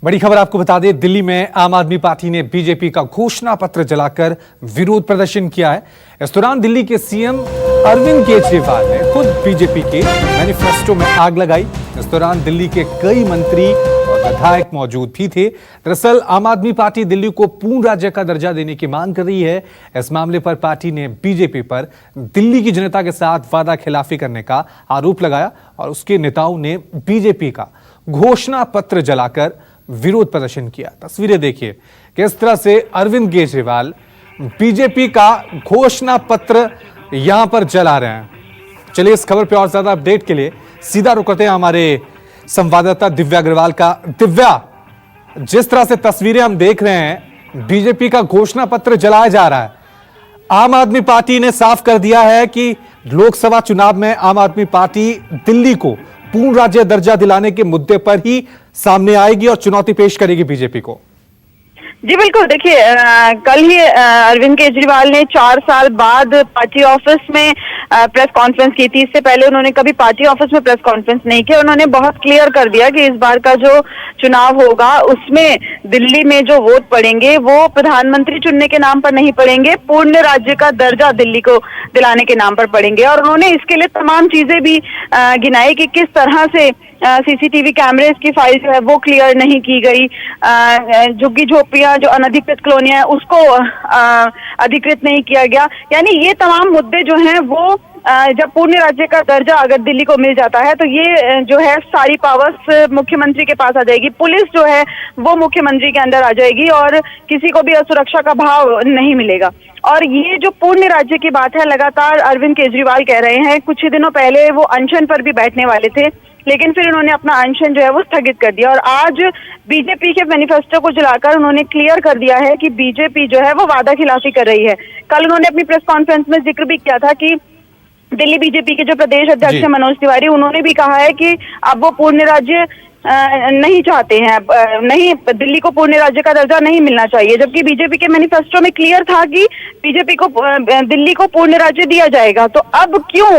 बड़ी खबर आपको बता दें, दिल्ली में आम आदमी पार्टी ने बीजेपी का घोषणा पत्र जलाकर विरोध प्रदर्शन किया है। इस दौरान दिल्ली के सीएम अरविंद केजरीवाल ने खुद बीजेपी के मैनिफेस्टो में आग लगाई। इस दौरान दिल्ली के कई मंत्री और विधायक मौजूद भी थे। दरअसल आम आदमी पार्टी दिल्ली को पूर्ण राज्य का दर्जा देने की मांग कर रही है। इस मामले पर पार्टी ने बीजेपी पर दिल्ली की जनता के साथ वादा खिलाफी करने का आरोप लगाया और उसके नेताओं ने बीजेपी का घोषणा पत्र जलाकर विरोध प्रदर्शन किया। तस्वीरें देखिए किस तरह से अरविंद केजरीवाल बीजेपी का घोषणा पत्र यहां पर जला रहे हैं। चलिए इस खबर पे और ज्यादा अपडेट के लिए सीधा रुक करते हैं हमारे संवाददाता दिव्या अग्रवाल का। दिव्या, जिस तरह से तस्वीरें हम देख रहे हैं, बीजेपी का घोषणा पत्र जलाया जा रहा है। आम आदमी पार्टी ने साफ कर दिया है कि लोकसभा चुनाव में आम आदमी पार्टी दिल्ली को पूर्ण राज्य दर्जा दिलाने के मुद्दे पर ही सामने आएगी और चुनौती पेश करेगी बीजेपी को। जी बिल्कुल, देखिए कल ही अरविंद केजरीवाल ने 4 साल बाद पार्टी ऑफिस में प्रेस कॉन्फ्रेंस की थी। इससे पहले उन्होंने कभी पार्टी ऑफिस में प्रेस कॉन्फ्रेंस नहीं की। उन्होंने बहुत क्लियर कर दिया कि इस बार का जो चुनाव होगा उसमें दिल्ली में जो वोट पड़ेंगे वो प्रधानमंत्री चुनने के नाम पर नहीं पड़ेंगे, पूर्ण राज्य का दर्जा दिल्ली को दिलाने के नाम पर पड़ेंगे। और उन्होंने इसके लिए तमाम चीजें भी गिनाई कि किस तरह से सीसीटीवी कैमरेज की फाइल जो है वो क्लियर नहीं की गई, झुग्गी झोपड़ियां जो अनधिकृत कॉलोनियां है उसको अधिकृत नहीं किया गया। यानी ये तमाम मुद्दे जो हैं वो जब पूर्ण राज्य का दर्जा अगर दिल्ली को मिल जाता है तो ये जो है सारी पावर्स मुख्यमंत्री के पास आ जाएगी। पुलिस जो है वो मुख्यमंत्री के अंदर आ जाएगी और किसी को भी असुरक्षा का भाव नहीं मिलेगा। और ये जो पूर्ण राज्य की बात है, लगातार अरविंद केजरीवाल कह रहे हैं। कुछ ही दिनों पहले वो अनशन पर भी बैठने वाले थे, लेकिन फिर उन्होंने अपना अनशन जो है वो स्थगित कर दिया। और आज बीजेपी के मैनिफेस्टो को जलाकर उन्होंने क्लियर कर दिया है कि बीजेपी जो है वो वादा खिलाफी कर रही है। कल उन्होंने अपनी प्रेस कॉन्फ्रेंस में जिक्र भी किया था कि दिल्ली बीजेपी के जो प्रदेश अध्यक्ष है मनोज तिवारी, उन्होंने भी कहा है कि अब वो पूर्ण राज्य नहीं चाहते हैं, नहीं, दिल्ली को पूर्ण राज्य का दर्जा नहीं मिलना चाहिए। जबकि बीजेपी के मैनिफेस्टो में क्लियर था कि बीजेपी को दिल्ली को पूर्ण राज्य दिया जाएगा। तो अब क्यों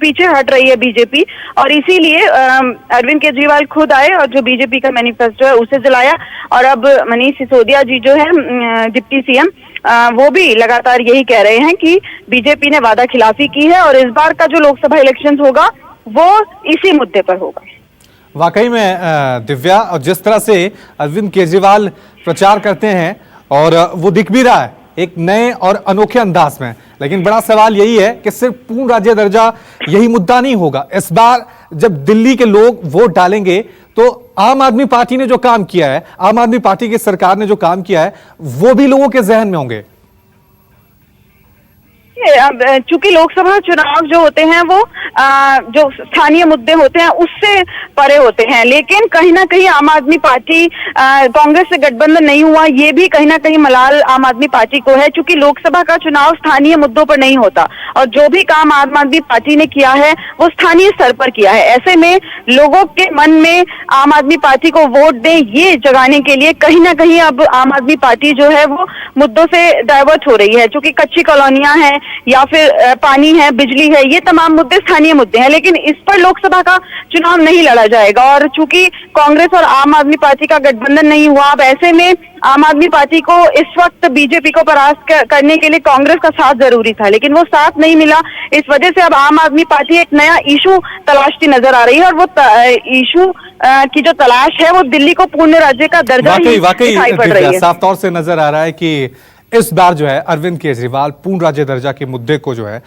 पीछे हट रही है बीजेपी? और इसीलिए अरविंद केजरीवाल खुद आए और जो बीजेपी का मैनिफेस्टो है उसे जलाया। और अब मनीष सिसोदिया जी जो है डिप्टी सीएम, वो भी लगातार यही कह रहे हैं कि बीजेपी ने वादा खिलाफी की है और इस बार का जो लोकसभा इलेक्शन होगा वो इसी मुद्दे पर होगा। वाकई में दिव्या, और जिस तरह से अरविंद केजरीवाल प्रचार करते हैं और वो दिख भी रहा है एक नए और अनोखे अंदाज में, लेकिन बड़ा सवाल यही है कि सिर्फ पूर्ण राज्य दर्जा यही मुद्दा नहीं होगा। इस बार जब दिल्ली के लोग वोट डालेंगे तो आम आदमी पार्टी ने जो काम किया है, आम आदमी पार्टी की सरकार ने जो काम किया है, वो भी लोगों के जहन में होंगे। चूंकि लोकसभा चुनाव जो होते हैं वो जो स्थानीय मुद्दे होते हैं उससे परे होते हैं, लेकिन कहीं ना कहीं आम आदमी पार्टी कांग्रेस से गठबंधन नहीं हुआ, ये भी कहीं ना कहीं मलाल आम आदमी पार्टी को है। चूंकि लोकसभा का चुनाव स्थानीय मुद्दों पर नहीं होता और जो भी काम आम आदमी पार्टी ने किया है वो स्थानीय स्तर पर किया है। ऐसे में लोगों के मन में आम आदमी पार्टी को वोट दें ये जगाने के लिए कहीं ना कहीं अब आम आदमी पार्टी जो है वो मुद्दों से डाइवर्ट हो रही है। चूंकि कच्ची कॉलोनियां हैं या फिर पानी है, बिजली है, ये तमाम मुद्दे स्थानीय मुद्दे हैं, लेकिन इस पर लोकसभा का चुनाव नहीं लड़ा जाएगा। और चूंकि कांग्रेस और आम आदमी पार्टी का गठबंधन नहीं हुआ, अब ऐसे में आम आदमी पार्टी को इस वक्त बीजेपी को परास्त करने के लिए कांग्रेस का साथ जरूरी था, लेकिन वो साथ नहीं मिला। इस वजह से अब आम आदमी पार्टी एक नया इशू तलाशती नजर आ रही है और वो इशू की जो तलाश है वो दिल्ली को पूर्ण राज्य का दर्जा दिखाई पड़ रही है। साफ तौर से नजर आ रहा है कि इस बार जो है अरविंद केजरीवाल पूर्ण राज्य दर्जा के मुद्दे को जो है